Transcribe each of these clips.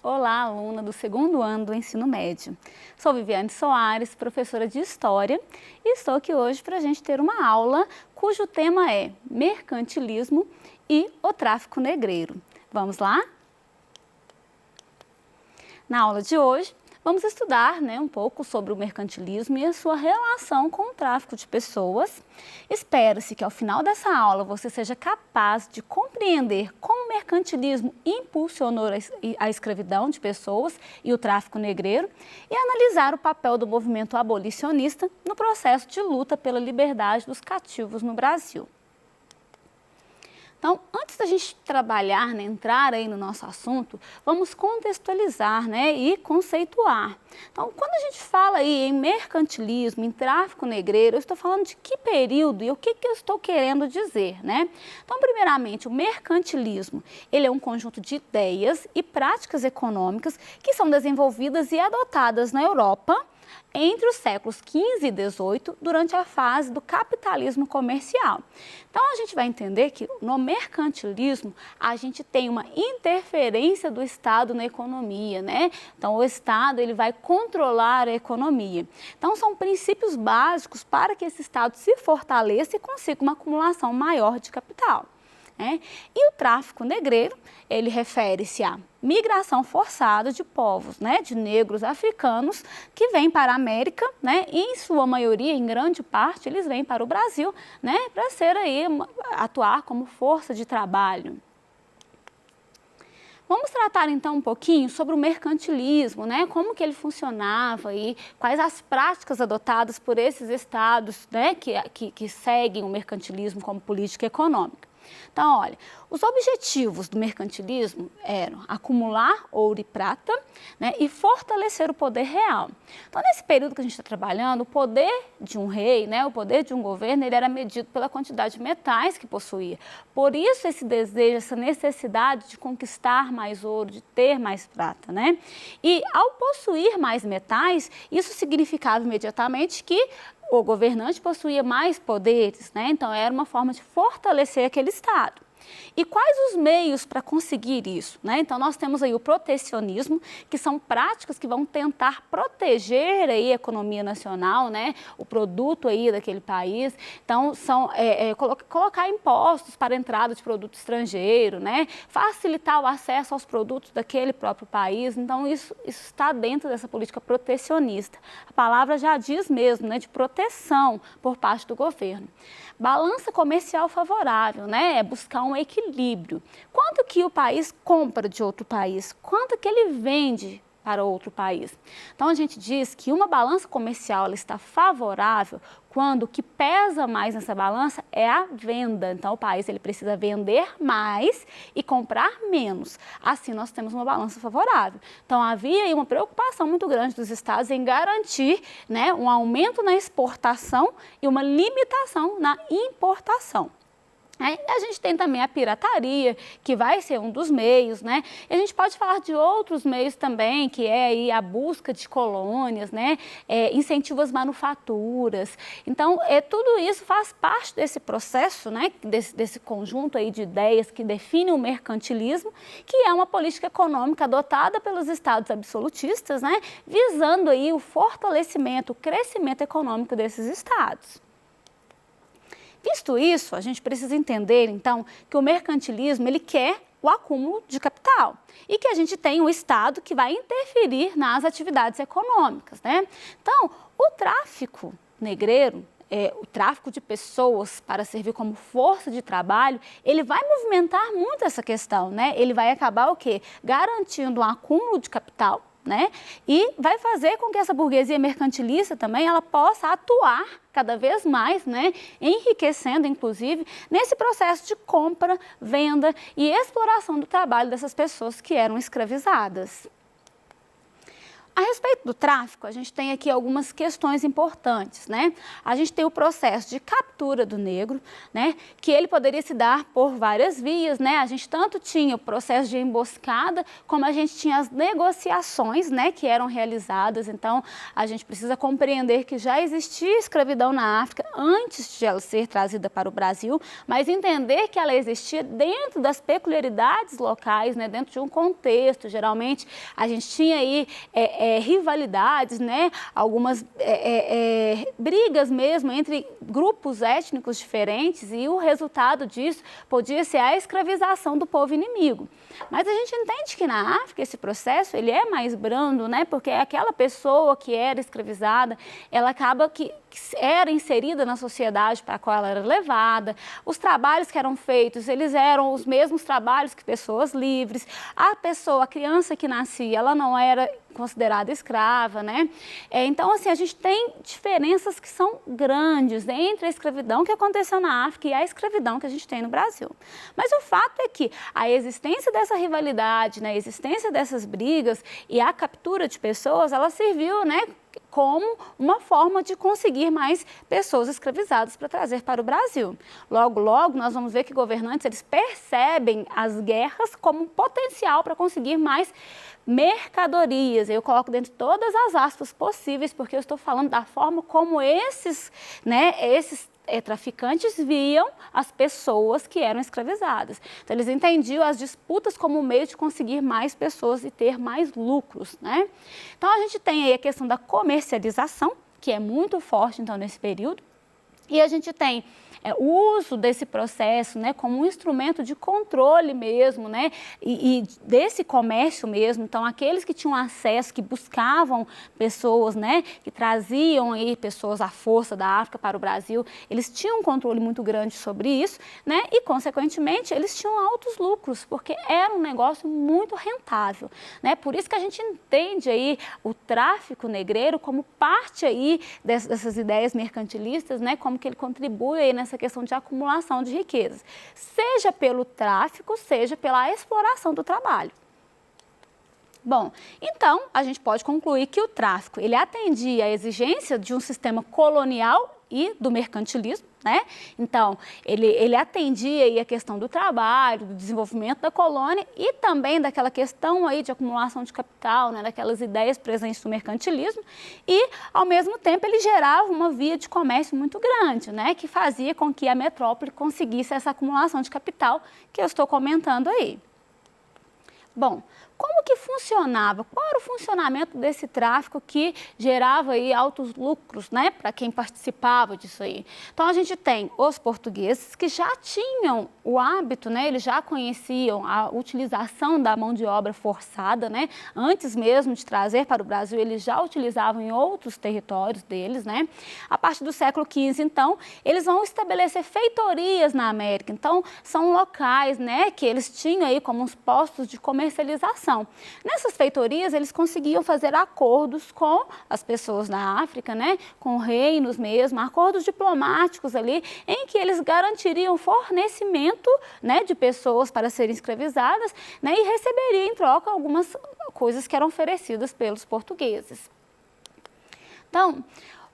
Olá, aluna do segundo ano do ensino médio. Sou Viviane Soares, professora de História, e estou aqui hoje para a gente ter uma aula cujo tema é mercantilismo e o tráfico negreiro. Vamos lá? Na aula de hoje, vamos estudar um pouco sobre o mercantilismo e a sua relação com o tráfico de pessoas. Espera-se que ao final dessa aula você seja capaz de compreender como o mercantilismo impulsionou a escravidão de pessoas e o tráfico negreiro e analisar o papel do movimento abolicionista no processo de luta pela liberdade dos cativos no Brasil. Então, antes da gente trabalhar, entrar aí no nosso assunto, vamos contextualizar e conceituar. Então, quando a gente fala aí em mercantilismo, em tráfico negreiro, eu estou falando de que período e o que eu estou querendo dizer, Então, primeiramente, o mercantilismo, ele é um conjunto de ideias e práticas econômicas que são desenvolvidas e adotadas na Europa entre os séculos XV e XVIII, durante a fase do capitalismo comercial. Então, a gente vai entender que no mercantilismo, a gente tem uma interferência do Estado na economia, Então, o Estado ele vai controlar a economia. Então, são princípios básicos para que esse Estado se fortaleça e consiga uma acumulação maior de capital. E o tráfico negreiro, ele refere-se à migração forçada de povos, de negros africanos que vêm para a América, e em sua maioria, em grande parte, eles vêm para o Brasil, para ser aí, atuar como força de trabalho. Vamos tratar então um pouquinho sobre o mercantilismo, como que ele funcionava e quais as práticas adotadas por esses estados que seguem o mercantilismo como política econômica. Então, olha, os objetivos do mercantilismo eram acumular ouro e prata e fortalecer o poder real. Então, nesse período que a gente está trabalhando, o poder de um rei, o poder de um governo, ele era medido pela quantidade de metais que possuía. Por isso, esse desejo, essa necessidade de conquistar mais ouro, de ter mais prata, E ao possuir mais metais, isso significava imediatamente que o governante possuía mais poderes, Então, era uma forma de fortalecer aquele Estado. E quais os meios para conseguir isso? Então, nós temos aí o protecionismo, que são práticas que vão tentar proteger aí a economia nacional, o produto aí daquele país. Então, são colocar impostos para a entrada de produto estrangeiro, facilitar o acesso aos produtos daquele próprio país. Então, isso está dentro dessa política protecionista. A palavra já diz mesmo, de proteção por parte do governo. Balança comercial favorável, é buscar um equilíbrio. Quanto que o país compra de outro país? Quanto que ele vende para outro país? Então, a gente diz que uma balança comercial ela está favorável quando o que pesa mais nessa balança é a venda. Então, o país ele precisa vender mais e comprar menos. Assim, nós temos uma balança favorável. Então, havia aí uma preocupação muito grande dos estados em garantir um aumento na exportação e uma limitação na importação. A gente tem também a pirataria, que vai ser um dos meios, E a gente pode falar de outros meios também, que é aí a busca de colônias, incentivo às manufaturas. Então, tudo isso faz parte desse processo, desse conjunto aí de ideias que define o mercantilismo, que é uma política econômica adotada pelos estados absolutistas, visando aí o fortalecimento, o crescimento econômico desses estados. Visto isso, a gente precisa entender, então, que o mercantilismo ele quer o acúmulo de capital e que a gente tem um Estado que vai interferir nas atividades econômicas, Então, o tráfico negreiro, o tráfico de pessoas para servir como força de trabalho, ele vai movimentar muito essa questão, Ele vai acabar o quê? Garantindo um acúmulo de capital, E vai fazer com que essa burguesia mercantilista também ela possa atuar cada vez mais, enriquecendo, inclusive, nesse processo de compra, venda e exploração do trabalho dessas pessoas que eram escravizadas. A respeito do tráfico, a gente tem aqui algumas questões importantes, né? A gente tem o processo de captura do negro, né? Que ele poderia se dar por várias vias, né? A gente tanto tinha o processo de emboscada, como a gente tinha as negociações, né? Que eram realizadas. Então, a gente precisa compreender que já existia escravidão na África antes de ela ser trazida para o Brasil, mas entender que ela existia dentro das peculiaridades locais, né? Dentro de um contexto. Geralmente, a gente tinha aí rivalidades, né? Algumas brigas mesmo entre grupos étnicos diferentes, e o resultado disso podia ser a escravização do povo inimigo. Mas a gente entende que na África esse processo ele é mais brando, né? Porque aquela pessoa que era escravizada, ela acaba que era inserida na sociedade para a qual ela era levada, os trabalhos que eram feitos, eles eram os mesmos trabalhos que pessoas livres, a criança que nascia, ela não era considerada escrava, né? Então, assim, a gente tem diferenças que são grandes entre a escravidão que aconteceu na África e a escravidão que a gente tem no Brasil. Mas o fato é que a existência dessa rivalidade, né, a existência dessas brigas e a captura de pessoas, ela serviu, né, como uma forma de conseguir mais pessoas escravizadas para trazer para o Brasil. Logo, logo, nós vamos ver que governantes eles percebem as guerras como um potencial para conseguir mais mercadorias. Eu coloco dentro de todas as aspas possíveis, porque eu estou falando da forma como esses traficantes viam as pessoas que eram escravizadas. Então, eles entendiam as disputas como um meio de conseguir mais pessoas e ter mais lucros, né? Então, a gente tem aí a questão da comercialização, que é muito forte, então, nesse período, e a gente tem o uso desse processo, né, como um instrumento de controle mesmo, né, e desse comércio mesmo. Então, aqueles que tinham acesso, que buscavam pessoas, né, que traziam aí pessoas à força da África para o Brasil, eles tinham um controle muito grande sobre isso, né, e, consequentemente, eles tinham altos lucros, porque era um negócio muito rentável, né. Por isso que a gente entende aí o tráfico negreiro como parte aí dessas ideias mercantilistas, né, como que ele contribui aí nessa questão de acumulação de riquezas, seja pelo tráfico, seja pela exploração do trabalho. Bom, então a gente pode concluir que o tráfico ele atendia à exigência de um sistema colonial e do mercantilismo, né? Então, ele atendia aí a questão do trabalho, do desenvolvimento da colônia e também daquela questão aí de acumulação de capital, né? Daquelas ideias presentes no mercantilismo e, ao mesmo tempo, ele gerava uma via de comércio muito grande, né? Que fazia com que a metrópole conseguisse essa acumulação de capital que eu estou comentando aí. Bom, como que funcionava? Qual era o funcionamento desse tráfico que gerava aí altos lucros, né, para quem participava disso aí? Então, a gente tem os portugueses que já tinham o hábito, né, eles já conheciam a utilização da mão de obra forçada, né, antes mesmo de trazer para o Brasil, eles já utilizavam em outros territórios deles, né? A partir do século XV, então, eles vão estabelecer feitorias na América. Então, são locais, né, que eles tinham aí como uns postos de comercialização. Nessas feitorias, eles conseguiam fazer acordos com as pessoas na África, né, com reinos mesmo, acordos diplomáticos ali, em que eles garantiriam fornecimento, né, de pessoas para serem escravizadas, né, e receberiam em troca algumas coisas que eram oferecidas pelos portugueses. Então,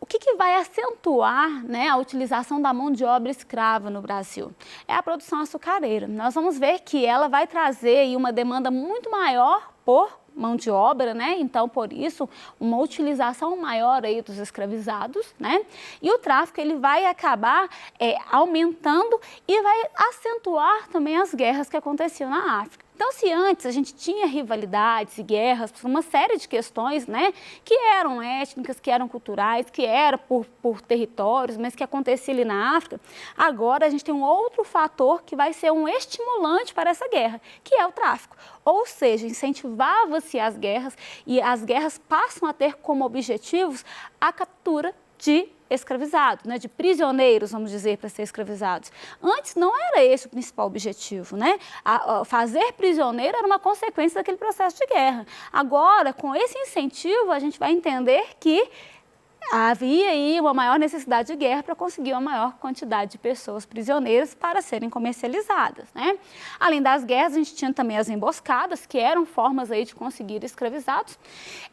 o que vai acentuar, né, a utilização da mão de obra escrava no Brasil? É a produção açucareira. Nós vamos ver que ela vai trazer aí uma demanda muito maior por mão de obra, né? Então, por isso, uma utilização maior aí dos escravizados, né? E o tráfico, ele vai acabar aumentando e vai acentuar também as guerras que aconteciam na África. Então, se antes a gente tinha rivalidades e guerras por uma série de questões, né, que eram étnicas, que eram culturais, que eram por territórios, mas que acontecia ali na África, agora a gente tem um outro fator que vai ser um estimulante para essa guerra, que é o tráfico. Ou seja, incentivava-se as guerras e as guerras passam a ter como objetivos a captura de escravizados, né, de prisioneiros, vamos dizer, para ser escravizados. Antes não era esse o principal objetivo, né? Fazer prisioneiro era uma consequência daquele processo de guerra. Agora, com esse incentivo, a gente vai entender que havia aí uma maior necessidade de guerra para conseguir uma maior quantidade de pessoas prisioneiras para serem comercializadas, né? Além das guerras, a gente tinha também as emboscadas, que eram formas aí de conseguir escravizados.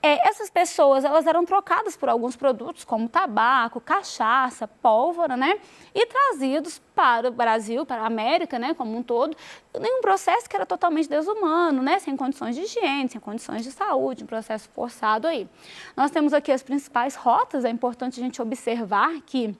Essas pessoas, elas eram trocadas por alguns produtos, como tabaco, cachaça, pólvora, né? E trazidos para o Brasil, para a América, né, como um todo, em um processo que era totalmente desumano, né, sem condições de higiene, sem condições de saúde, um processo forçado aí. Nós temos aqui as principais rotas, é importante a gente observar que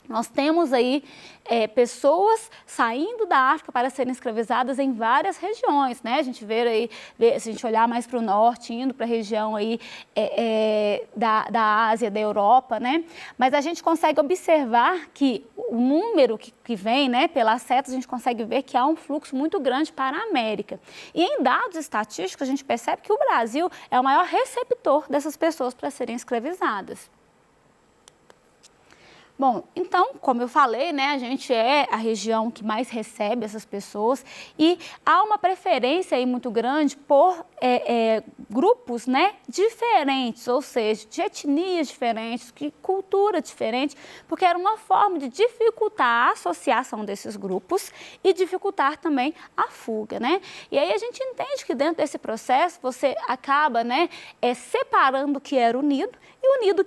nós temos aí pessoas saindo da África para serem escravizadas em várias regiões, né? A gente vê aí, se a gente olhar mais para o norte, indo para a região aí da Ásia, da Europa, né? Mas a gente consegue observar que o número que vem, né, pelas setas, a gente consegue ver que há um fluxo muito grande para a América. E em dados estatísticos, a gente percebe que o Brasil é o maior receptor dessas pessoas para serem escravizadas. Bom, então, como eu falei, né, a gente é a região que mais recebe essas pessoas e há uma preferência aí muito grande por grupos, né, diferentes, ou seja, de etnias diferentes, de cultura diferente, porque era uma forma de dificultar a associação desses grupos e dificultar também a fuga, né? E aí a gente entende que dentro desse processo você acaba, né, separando o que era unido e unindo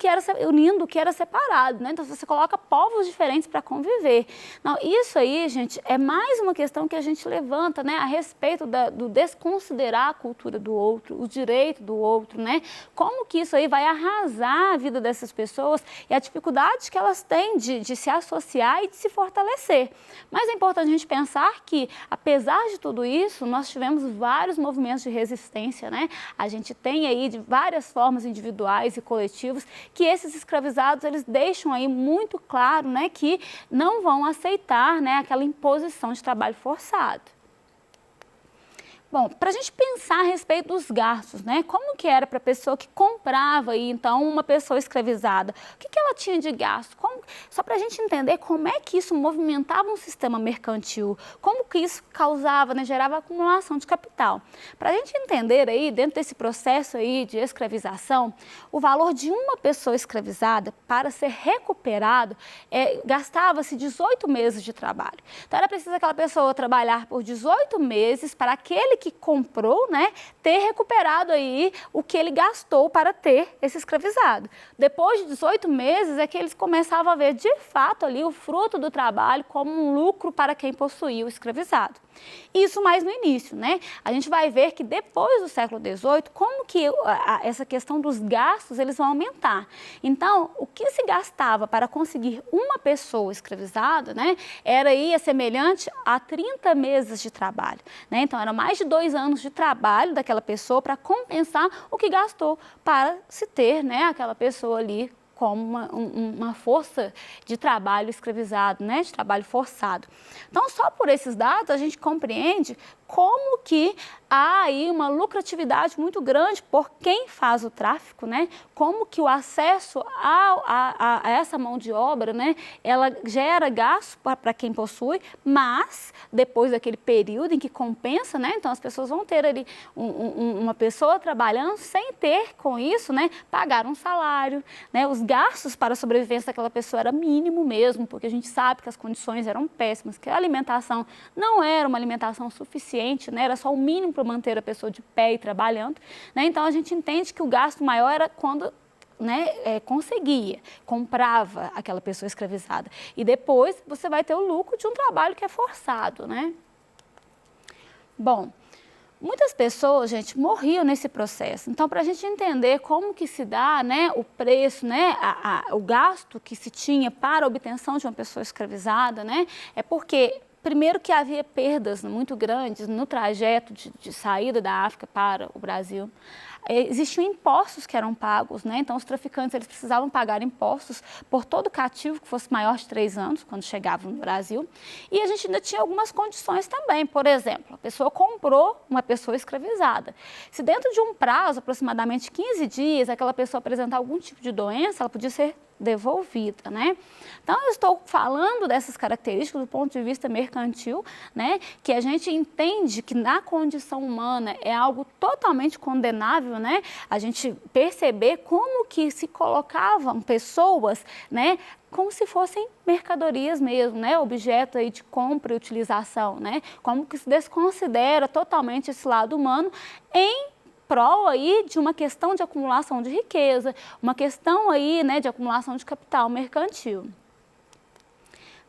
o que era separado, né? Então você coloca povos diferentes para conviver. Não, isso aí, gente, é mais uma questão que a gente levanta, né, a respeito do desconsiderar a cultura do outro, o direito do outro, né? Como que isso aí vai arrasar a vida dessas pessoas e a dificuldade que elas têm de se associar e de se fortalecer. Mas é importante a gente pensar que, apesar de tudo isso, nós tivemos vários movimentos de resistência, né? A gente tem aí de várias formas individuais e coletivas que esses escravizados, eles deixam aí muito claro, né, que não vão aceitar, né, aquela imposição de trabalho forçado. Bom, para a gente pensar a respeito dos gastos, né? Como que era para a pessoa que comprava aí, então, uma pessoa escravizada? O que ela tinha de gasto? Só para a gente entender como é que isso movimentava um sistema mercantil, como que isso causava, né, gerava acumulação de capital. Para a gente entender aí, dentro desse processo aí de escravização, o valor de uma pessoa escravizada para ser recuperado, gastava-se 18 meses de trabalho. Então, era preciso aquela pessoa trabalhar por 18 meses para aquele que comprou, né, ter recuperado aí o que ele gastou para ter esse escravizado. Depois de 18 meses é que eles começavam a ver de fato ali o fruto do trabalho como um lucro para quem possuía o escravizado. Isso mais no início, né? A gente vai ver que depois do século XVIII, como que essa questão dos gastos, eles vão aumentar. Então, o que se gastava para conseguir uma pessoa escravizada, né, ia semelhante a 30 meses de trabalho, né? Então, era mais de 2 anos de trabalho daquela pessoa para compensar o que gastou para se ter, né, aquela pessoa ali como uma força de trabalho escravizado, né, de trabalho forçado. Então, só por esses dados, a gente compreende como que há aí uma lucratividade muito grande por quem faz o tráfico, né? Como que o acesso a essa mão de obra, né, ela gera gasto para quem possui, mas depois daquele período em que compensa, né? Então as pessoas vão ter ali uma pessoa trabalhando sem ter com isso, né, pagar um salário, né? Os gastos para a sobrevivência daquela pessoa era mínimo mesmo, porque a gente sabe que as condições eram péssimas, que a alimentação não era uma alimentação suficiente, né? Era só o mínimo para manter a pessoa de pé e trabalhando, né? Então a gente entende que o gasto maior era quando, né, conseguia, comprava aquela pessoa escravizada. E depois você vai ter o lucro de um trabalho que é forçado, né? Bom, muitas pessoas, gente, morriam nesse processo. Então, para a gente entender como que se dá, né, o preço, né, o gasto que se tinha para a obtenção de uma pessoa escravizada, né, é porque primeiro que havia perdas muito grandes no trajeto de saída da África para o Brasil. Existiam impostos que eram pagos, né? Então os traficantes eles precisavam pagar impostos por todo cativo que fosse maior de 3 anos, quando chegavam no Brasil. E a gente ainda tinha algumas condições também. Por exemplo, a pessoa comprou uma pessoa escravizada. Se dentro de um prazo, aproximadamente 15 dias, aquela pessoa apresentar algum tipo de doença, ela podia ser devolvida, né? Então, eu estou falando dessas características do ponto de vista mercantil, né? Que a gente entende que na condição humana é algo totalmente condenável, né? A gente perceber como que se colocavam pessoas, né? Como se fossem mercadorias mesmo, né? Objeto aí de compra e utilização, né? Como que se desconsidera totalmente esse lado humano em prol aí de uma questão de acumulação de riqueza, uma questão aí, né, de acumulação de capital mercantil.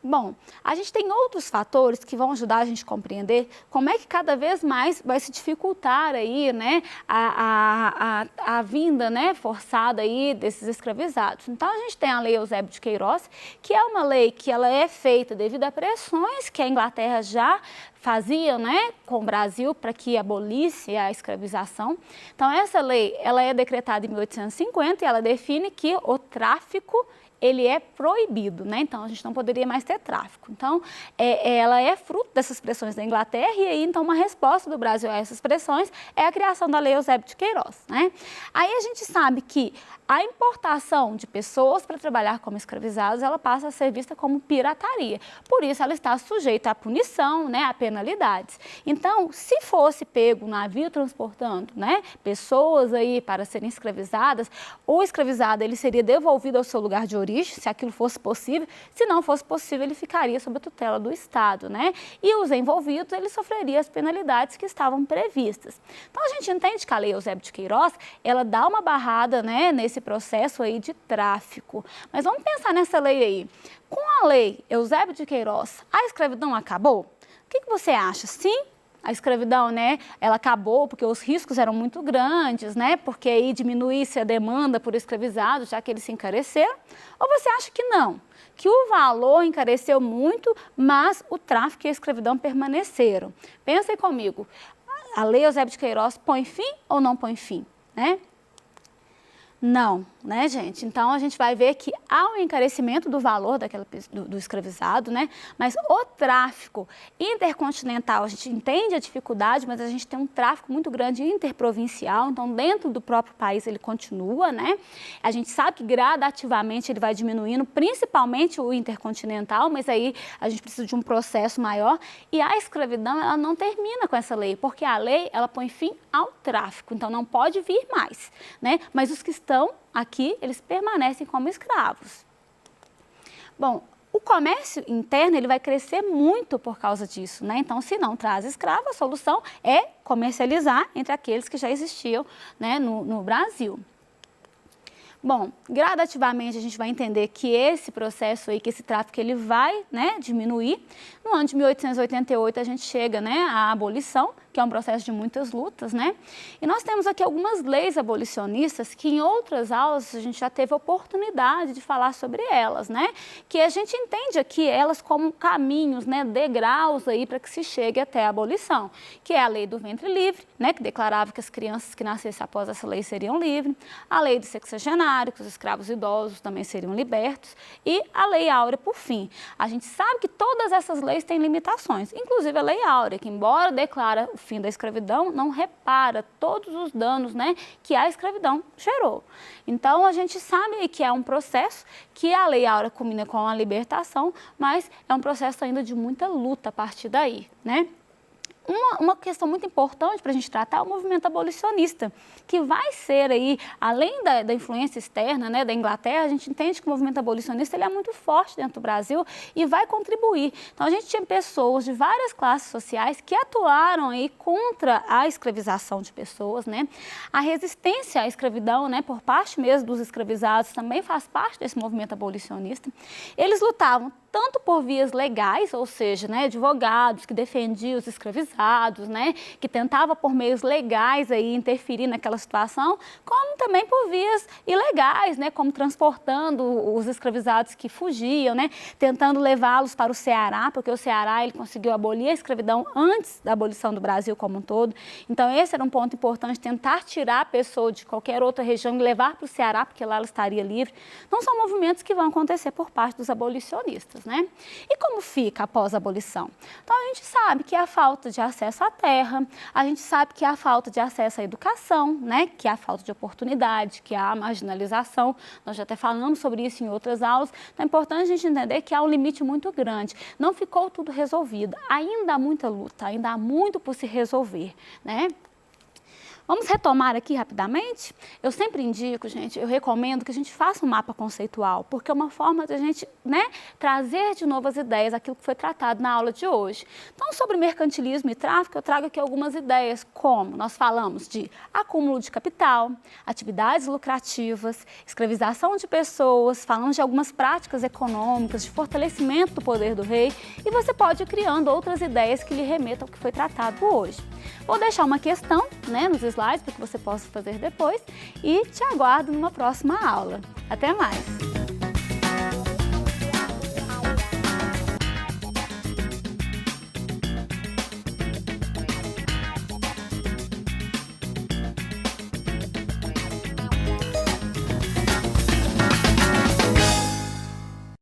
Bom, a gente tem outros fatores que vão ajudar a gente a compreender como é que cada vez mais vai se dificultar aí, né, a vinda, né, forçada aí desses escravizados. Então, a gente tem a Lei Eusébio de Queiroz, que é uma lei que ela é feita devido a pressões que a Inglaterra já fazia, né, com o Brasil para que abolisse a escravização. Então, essa lei, ela é decretada em 1850 e ela define que o tráfico ele é proibido, né? Então, a gente não poderia mais ter tráfico. Então, ela é fruto dessas pressões da Inglaterra e aí, então, uma resposta do Brasil a essas pressões é a criação da Lei Eusébio de Queiroz, né? Aí a gente sabe que a importação de pessoas para trabalhar como escravizados, ela passa a ser vista como pirataria. Por isso, ela está sujeita à punição, né, a penalidades. Então, se fosse pego um navio transportando, né, pessoas aí para serem escravizadas, o escravizado ele seria devolvido ao seu lugar de origem, se aquilo fosse possível. Se não fosse possível, ele ficaria sob a tutela do Estado, né? E os envolvidos, eles sofreriam as penalidades que estavam previstas. Então, a gente entende que a Lei Eusébio de Queiroz, ela dá uma barrada, né, nesse processo aí de tráfico. Mas vamos pensar nessa lei aí. Com a Lei Eusébio de Queiroz, a escravidão acabou? O que você acha? Sim? A escravidão, né, ela acabou porque os riscos eram muito grandes, né, porque aí diminuísse a demanda por escravizados, já que eles se encareceram? Ou você acha que não? Que o valor encareceu muito, mas o tráfico e a escravidão permaneceram? Pensem comigo, a Lei Eusébio de Queiroz põe fim ou não põe fim, né? Não, né, gente? Então, a gente vai ver que há um encarecimento do valor do escravizado, né? Mas o tráfico intercontinental, a gente entende a dificuldade, mas a gente tem um tráfico muito grande interprovincial, então, dentro do próprio país ele continua, né? A gente sabe que gradativamente ele vai diminuindo, principalmente o intercontinental, mas aí a gente precisa de um processo maior. E a escravidão, ela não termina com essa lei, porque a lei, ela põe fim ao tráfico, então não pode vir mais, né? Mas os que estão aqui, eles permanecem como escravos. Bom, o comércio interno ele vai crescer muito por causa disso, né? Então, se não traz escravo, a solução é comercializar entre aqueles que já existiam, né, no Brasil. Bom, gradativamente a gente vai entender que esse processo aí, que esse tráfico, ele vai, né, diminuir. No ano de 1888 a gente chega, né, à abolição, que é um processo de muitas lutas, né? E nós temos aqui algumas leis abolicionistas que em outras aulas a gente já teve oportunidade de falar sobre elas, né? Que a gente entende aqui elas como caminhos, né, degraus aí para que se chegue até a abolição, que é a lei do ventre livre, né, que declarava que as crianças que nascessem após essa lei seriam livres, a lei do sexagenário, que os escravos idosos também seriam libertos, e a Lei Áurea, por fim. A gente sabe que todas essas leis têm limitações, inclusive a Lei Áurea, que embora declara o fim da escravidão, não repara todos os danos, né, que a escravidão gerou. Então, a gente sabe que é um processo que a Lei Áurea culmina com a libertação, mas é um processo ainda de muita luta a partir daí, né? Uma questão muito importante para a gente tratar é o movimento abolicionista, que vai ser aí, além da influência externa, né, da Inglaterra, a gente entende que o movimento abolicionista ele é muito forte dentro do Brasil e vai contribuir. Então, a gente tinha pessoas de várias classes sociais que atuaram aí contra a escravização de pessoas, né? A resistência à escravidão, né, por parte mesmo dos escravizados também faz parte desse movimento abolicionista. Eles lutavam tanto por vias legais, ou seja, né, advogados que defendiam os escravizados, né, que tentava por meios legais aí interferir naquela situação, como também por vias ilegais, né, como transportando os escravizados que fugiam, né, tentando levá-los para o Ceará, porque o Ceará ele conseguiu abolir a escravidão antes da abolição do Brasil como um todo. Então esse era um ponto importante, tentar tirar a pessoa de qualquer outra região e levar para o Ceará, porque lá ela estaria livre. Não são movimentos que vão acontecer por parte dos abolicionistas, né? E como fica após a abolição? Então, a gente sabe que a falta de acesso à terra, a gente sabe que há falta de acesso à educação, né? Que há falta de oportunidade, que há marginalização. Nós já até falamos sobre isso em outras aulas. Então é importante a gente entender que há um limite muito grande. Não ficou tudo resolvido. Ainda há muita luta, ainda há muito por se resolver, né? Vamos retomar aqui rapidamente? Eu sempre indico, gente, eu recomendo que a gente faça um mapa conceitual, porque é uma forma de a gente, né, trazer de novo as ideias, aquilo que foi tratado na aula de hoje. Então, sobre mercantilismo e tráfico, eu trago aqui algumas ideias, como nós falamos de acúmulo de capital, atividades lucrativas, escravização de pessoas, falamos de algumas práticas econômicas, de fortalecimento do poder do rei, e você pode ir criando outras ideias que lhe remetam ao que foi tratado hoje. Vou deixar uma questão, né, nos slides para que você possa fazer depois e te aguardo numa próxima aula. Até mais!